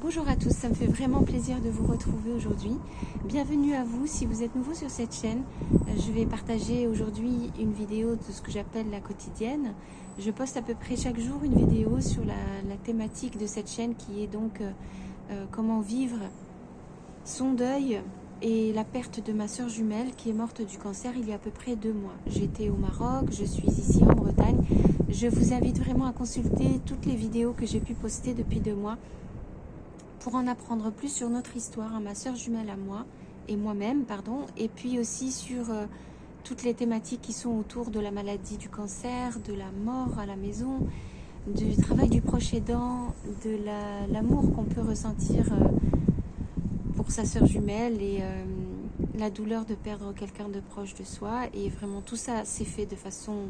Bonjour à tous, ça me fait vraiment plaisir de vous retrouver aujourd'hui. Bienvenue à vous si vous êtes nouveau sur cette chaîne. Je vais partager aujourd'hui une vidéo de ce que j'appelle la quotidienne. Je poste à peu près chaque jour une vidéo sur la thématique de cette chaîne qui est donc comment vivre son deuil et la perte de ma soeur jumelle qui est morte du cancer il y a à peu près 2 mois. J'étais au Maroc, je suis ici en Bretagne. Je vous invite vraiment à consulter toutes les vidéos que j'ai pu poster depuis 2 mois pour en apprendre plus sur notre histoire, ma soeur jumelle à moi et moi-même, pardon, et puis aussi sur toutes les thématiques qui sont autour de la maladie du cancer, de la mort à la maison, du travail du proche aidant, de l'amour qu'on peut ressentir pour sa soeur jumelle et la douleur de perdre quelqu'un de proche de soi. Et vraiment tout ça s'est fait de façon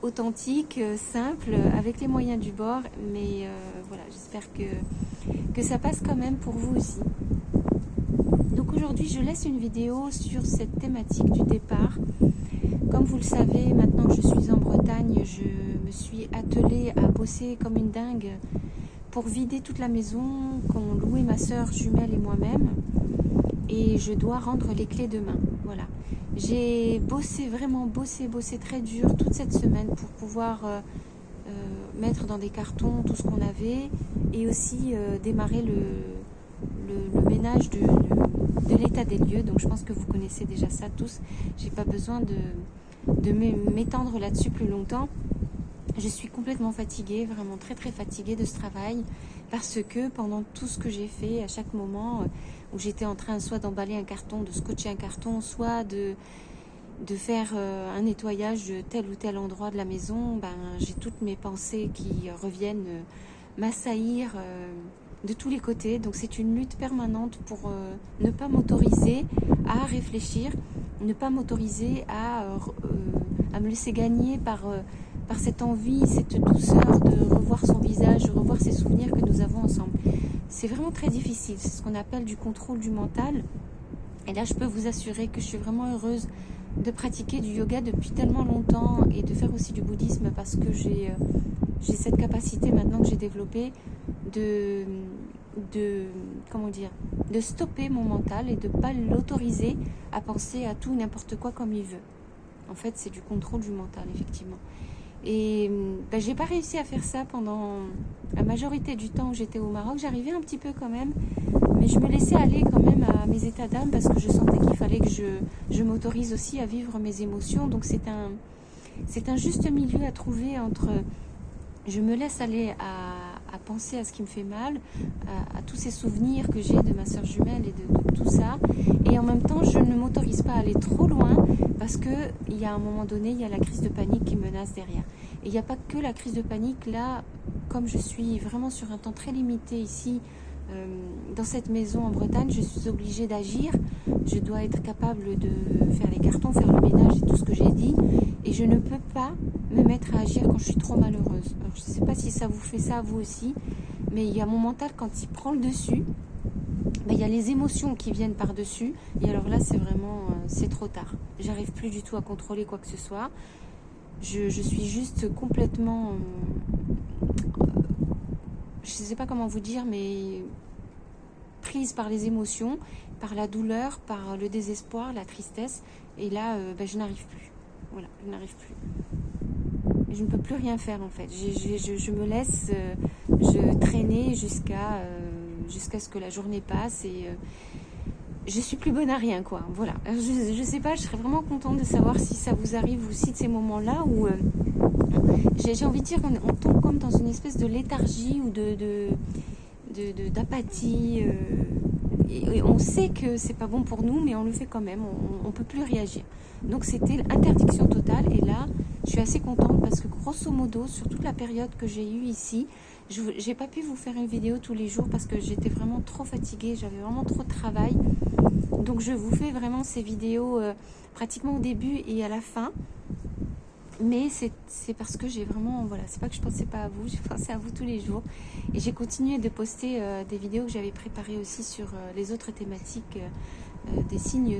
authentique, simple, avec les moyens du bord, mais voilà, j'espère que ça passe quand même pour vous aussi. Donc aujourd'hui je laisse une vidéo sur cette thématique du départ. Comme vous le savez, maintenant que je suis en Bretagne, je me suis attelée à bosser comme une dingue pour vider toute la maison qu'ont loué ma soeur jumelle et moi-même, et je dois rendre les clés demain. Voilà. J'ai bossé, vraiment bossé très dur toute cette semaine pour pouvoir mettre dans des cartons tout ce qu'on avait et aussi démarrer le ménage de l'état des lieux. Donc je pense que vous connaissez déjà ça tous. J'ai pas besoin de m'étendre là-dessus plus longtemps. Je suis complètement fatiguée, vraiment très fatiguée de ce travail, parce que pendant tout ce que j'ai fait, à chaque moment où j'étais en train soit d'emballer un carton, de scotcher un carton, soit de faire un nettoyage de tel ou tel endroit de la maison, ben, j'ai toutes mes pensées qui reviennent m'assaillir de tous les côtés. Donc c'est une lutte permanente pour ne pas m'autoriser à réfléchir, ne pas m'autoriser à me laisser gagner par cette envie, cette douceur de revoir son visage, de revoir ces souvenirs que nous avons ensemble. C'est vraiment très difficile, c'est ce qu'on appelle du contrôle du mental. Et là, je peux vous assurer que je suis vraiment heureuse de pratiquer du yoga depuis tellement longtemps et de faire aussi du bouddhisme, parce que j'ai cette capacité maintenant que j'ai développée comment dire, de stopper mon mental et de ne pas l'autoriser à penser à tout n'importe quoi comme il veut. En fait, c'est du contrôle du mental, effectivement. Et ben, j'ai pas réussi à faire ça pendant la majorité du temps où j'étais au Maroc. J'arrivais un petit peu quand même, mais je me laissais aller quand même à mes états d'âme, parce que je sentais qu'il fallait que je m'autorise aussi à vivre mes émotions. Donc c'est un juste milieu à trouver entre je me laisse aller à penser à ce qui me fait mal, à tous ces souvenirs que j'ai de ma soeur jumelle et de tout ça, et en même temps je ne m'autorise pas à aller trop loin, parce que il y a un moment donné, il y a la crise de panique qui menace derrière. Et il n'y a pas que la crise de panique. Là, comme je suis vraiment sur un temps très limité ici, dans cette maison en Bretagne, je suis obligée d'agir. Je dois être capable de faire les cartons, faire le ménage et tout ce que j'ai dit. Et je ne peux pas me mettre à agir quand je suis trop malheureuse. Alors, je ne sais pas si ça vous fait ça vous aussi, mais il y a mon mental quand il prend le dessus. Ben, il y a les émotions qui viennent par-dessus. Et alors là, c'est vraiment, c'est trop tard. J'arrive plus du tout à contrôler quoi que ce soit. Je suis juste complètement... je ne sais pas comment vous dire, mais prise par les émotions, par la douleur, par le désespoir, la tristesse. Et là, ben, je n'arrive plus. Voilà, je n'arrive plus. Je ne peux plus rien faire en fait. Je me laisse traîner jusqu'à ce que la journée passe, et je suis plus bonne à rien, quoi. Voilà. Alors, je sais pas, je serais vraiment contente de savoir si ça vous arrive aussi de ces moments-là où j'ai envie de dire qu'on tombe comme dans une espèce de léthargie ou d'apathie. Et on sait que c'est pas bon pour nous, mais on le fait quand même. On peut plus réagir. Donc c'était l'interdiction totale. Et là, je suis assez contente parce que grosso modo, sur toute la période que j'ai eue ici, j'ai pas pu vous faire une vidéo tous les jours parce que j'étais vraiment trop fatiguée, j'avais vraiment trop de travail. Donc je vous fais vraiment ces vidéos pratiquement au début et à la fin. Mais c'est parce que j'ai vraiment, voilà, c'est pas que je pensais pas à vous, j'ai pensé à vous tous les jours. Et j'ai continué de poster des vidéos que j'avais préparées aussi sur les autres thématiques des signes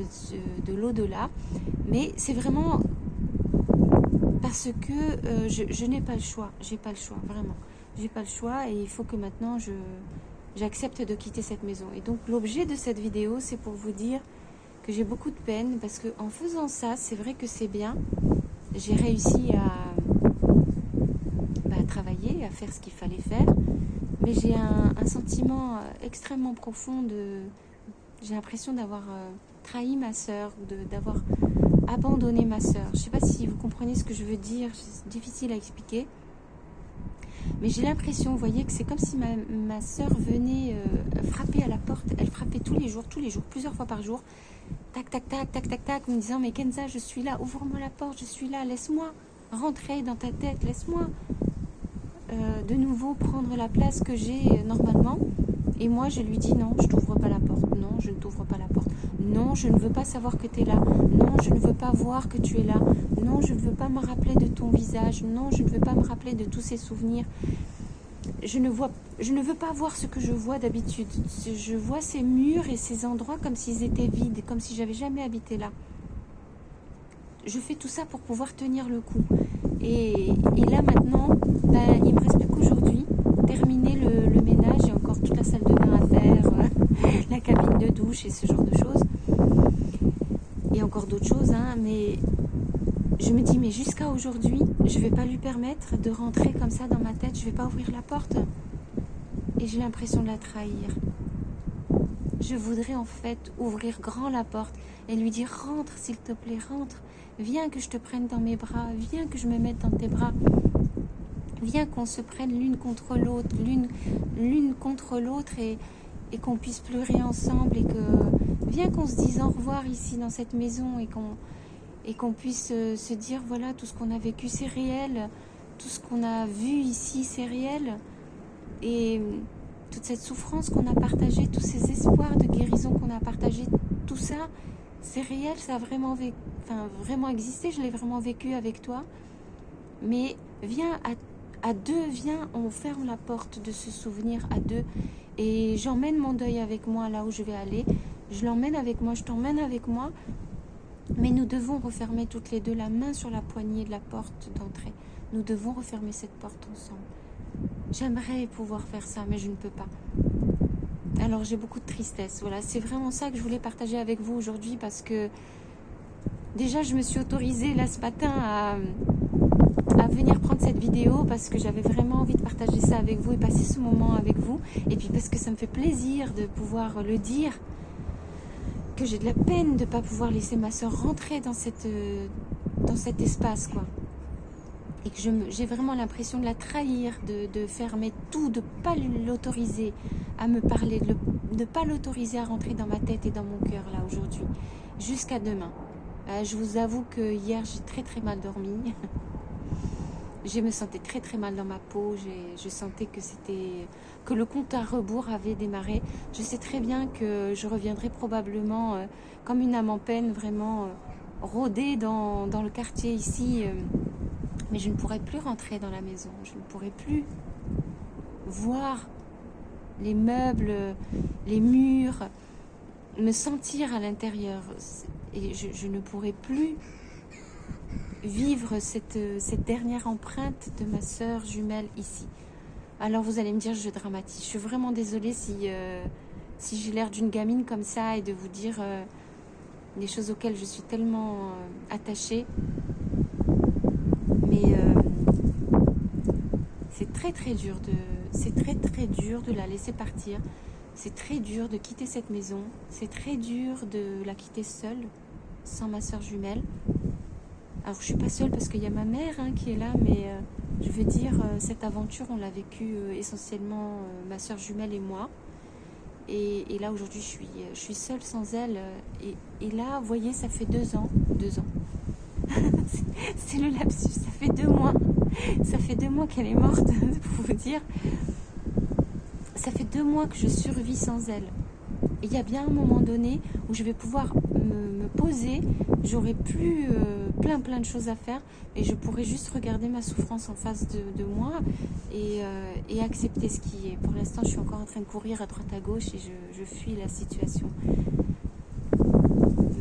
de l'au-delà. Mais c'est vraiment parce que je n'ai pas le choix, j'ai pas le choix, vraiment. J'ai pas le choix, et il faut que maintenant j'accepte de quitter cette maison. Et donc l'objet de cette vidéo, c'est pour vous dire que j'ai beaucoup de peine, parce que en faisant ça, c'est vrai que c'est bien. J'ai réussi à travailler, à faire ce qu'il fallait faire, mais j'ai un sentiment extrêmement profond de... J'ai l'impression d'avoir trahi ma sœur, ou d'avoir abandonné ma sœur. Je ne sais pas si vous comprenez ce que je veux dire, c'est difficile à expliquer. Mais j'ai l'impression, vous voyez, que c'est comme si ma sœur venait frapper à la porte. Elle frappait tous les jours, plusieurs fois par jour. Tac, tac, tac, tac, tac, tac, me disant, mais Kenza, je suis là, ouvre-moi la porte, je suis là, laisse-moi rentrer dans ta tête, laisse-moi de nouveau prendre la place que j'ai normalement. Et moi, je lui dis, non, je t'ouvre pas la porte, non, je ne t'ouvre pas la porte. Non, je ne veux pas savoir que tu es là. Non, je ne veux pas voir que tu es là. Non, je ne veux pas me rappeler de ton visage. Non, je ne veux pas me rappeler de tous ces souvenirs. Je ne veux pas voir ce que je vois d'habitude. Je vois ces murs et ces endroits comme s'ils étaient vides, comme si j'avais jamais habité là. Je fais tout ça pour pouvoir tenir le coup. Et là maintenant, il me reste plus qu'aujourd'hui terminer le ménage. J'ai encore toute la salle de bain à faire, la cabine de douche et ce genre de choses. Et encore d'autres choses, hein, mais je me dis, mais jusqu'à aujourd'hui, je ne vais pas lui permettre de rentrer comme ça dans ma tête, je ne vais pas ouvrir la porte. Et j'ai l'impression de la trahir. Je voudrais en fait ouvrir grand la porte et lui dire, rentre s'il te plaît, rentre. Viens que je te prenne dans mes bras, viens que je me mette dans tes bras. Viens qu'on se prenne l'une contre l'autre, l'une contre l'autre et qu'on puisse pleurer ensemble et que... Viens qu'on se dise au revoir ici dans cette maison et qu'on puisse se dire, voilà, tout ce qu'on a vécu, c'est réel. Tout ce qu'on a vu ici, c'est réel. Et toute cette souffrance qu'on a partagée, tous ces espoirs de guérison qu'on a partagés, tout ça, c'est réel, ça a vraiment existé, je l'ai vraiment vécu avec toi. Mais viens à deux, viens, on ferme la porte de ce souvenir à deux. Et j'emmène mon deuil avec moi là où je vais aller. Je l'emmène avec moi, je t'emmène avec moi. Mais nous devons refermer toutes les deux la main sur la poignée de la porte d'entrée. Nous devons refermer cette porte ensemble. J'aimerais pouvoir faire ça, mais je ne peux pas. Alors j'ai beaucoup de tristesse. Voilà, c'est vraiment ça que je voulais partager avec vous aujourd'hui parce que déjà je me suis autorisée là ce matin à venir prendre cette vidéo parce que j'avais vraiment envie de partager ça avec vous et passer ce moment avec vous. Et puis parce que ça me fait plaisir de pouvoir le dire, que j'ai de la peine de ne pas pouvoir laisser ma soeur rentrer dans cet espace, quoi. Et que j'ai vraiment l'impression de la trahir, de fermer tout, de ne pas l'autoriser à me parler, de ne pas l'autoriser à rentrer dans ma tête et dans mon cœur, là, aujourd'hui, jusqu'à demain. Je vous avoue que hier, j'ai très très mal dormi. Je me sentais très très mal dans ma peau. Je sentais que le compte à rebours avait démarré. Je sais très bien que je reviendrai probablement comme une âme en peine, vraiment rôder dans le quartier ici. Mais je ne pourrai plus rentrer dans la maison. Je ne pourrai plus voir les meubles, les murs, me sentir à l'intérieur. Et je ne pourrai plus vivre cette dernière empreinte de ma sœur jumelle ici. Alors vous allez me dire, je dramatise. Je suis vraiment désolée si j'ai l'air d'une gamine comme ça et de vous dire des choses auxquelles je suis tellement attachée. Mais c'est très très dur de la laisser partir. C'est très dur de quitter cette maison. C'est très dur de la quitter seule, sans ma sœur jumelle. Alors je suis pas seule parce qu'il y a ma mère qui est là, mais je veux dire, cette aventure, on l'a vécue essentiellement ma sœur jumelle et moi. Et là aujourd'hui, je suis seule sans elle. Et là, vous voyez, ça fait 2 ans. 2 ans. C'est le lapsus, ça fait 2 mois. Ça fait 2 mois qu'elle est morte, pour vous dire. Ça fait 2 mois que je survis sans elle. Et il y a bien un moment donné où je vais pouvoir me poser, j'aurai plus plein de choses à faire et je pourrai juste regarder ma souffrance en face de moi et accepter ce qui est. Pour l'instant, je suis encore en train de courir à droite à gauche et je fuis la situation.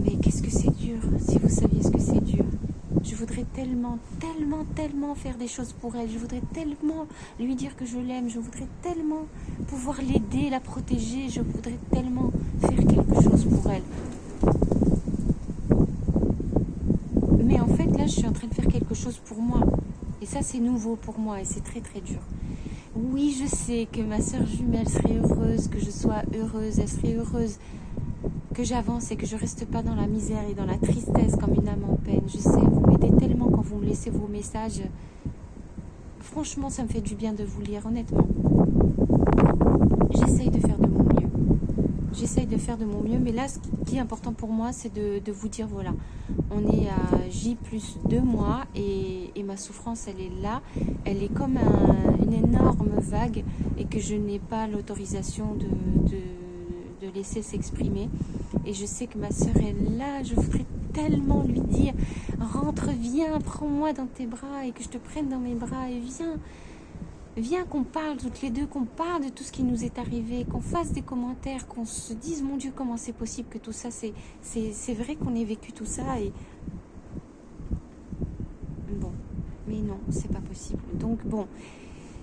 Mais qu'est-ce que c'est dur, si vous saviez ce que c'est dur. Je voudrais tellement, tellement, tellement faire des choses pour elle. Je voudrais tellement lui dire que je l'aime. Je voudrais tellement pouvoir l'aider, la protéger. Je voudrais tellement faire quelque chose pour elle. Mais en fait, là, je suis en train de faire quelque chose pour moi. Et ça, c'est nouveau pour moi et c'est très, très dur. Oui, je sais que ma sœur jumelle serait heureuse, que je sois heureuse. Elle serait heureuse que j'avance et que je reste pas dans la misère et dans la tristesse comme une âme en peine. Je sais, vous m'aidez tellement quand vous me laissez vos messages. Franchement, ça me fait du bien de vous lire, honnêtement. J'essaye de faire de mon mieux. J'essaye de faire de mon mieux, mais là, ce qui est important pour moi, c'est de vous dire, voilà, on est à J plus 2 mois et ma souffrance, elle est là. Elle est comme une énorme vague et que je n'ai pas l'autorisation de laisser s'exprimer. Et je sais que ma sœur est là. Je voudrais tellement lui dire, rentre, viens, prends-moi dans tes bras et que je te prenne dans mes bras et viens qu'on parle toutes les deux, qu'on parle de tout ce qui nous est arrivé, qu'on fasse des commentaires, qu'on se dise, mon Dieu, comment c'est possible que tout ça, c'est vrai qu'on ait vécu tout ça et bon, mais non, c'est pas possible. Donc bon,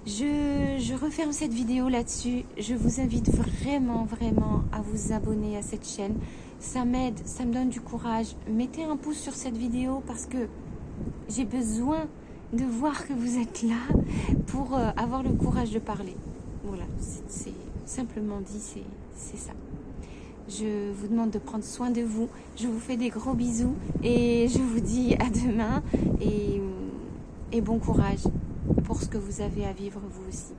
je referme cette vidéo là-dessus. Je vous invite vraiment, vraiment à vous abonner à cette chaîne. Ça m'aide, ça me donne du courage. Mettez un pouce sur cette vidéo parce que j'ai besoin de voir que vous êtes là pour avoir le courage de parler. Voilà, c'est simplement dit, c'est ça. Je vous demande de prendre soin de vous. Je vous fais des gros bisous et je vous dis à demain et bon courage pour ce que vous avez à vivre vous aussi.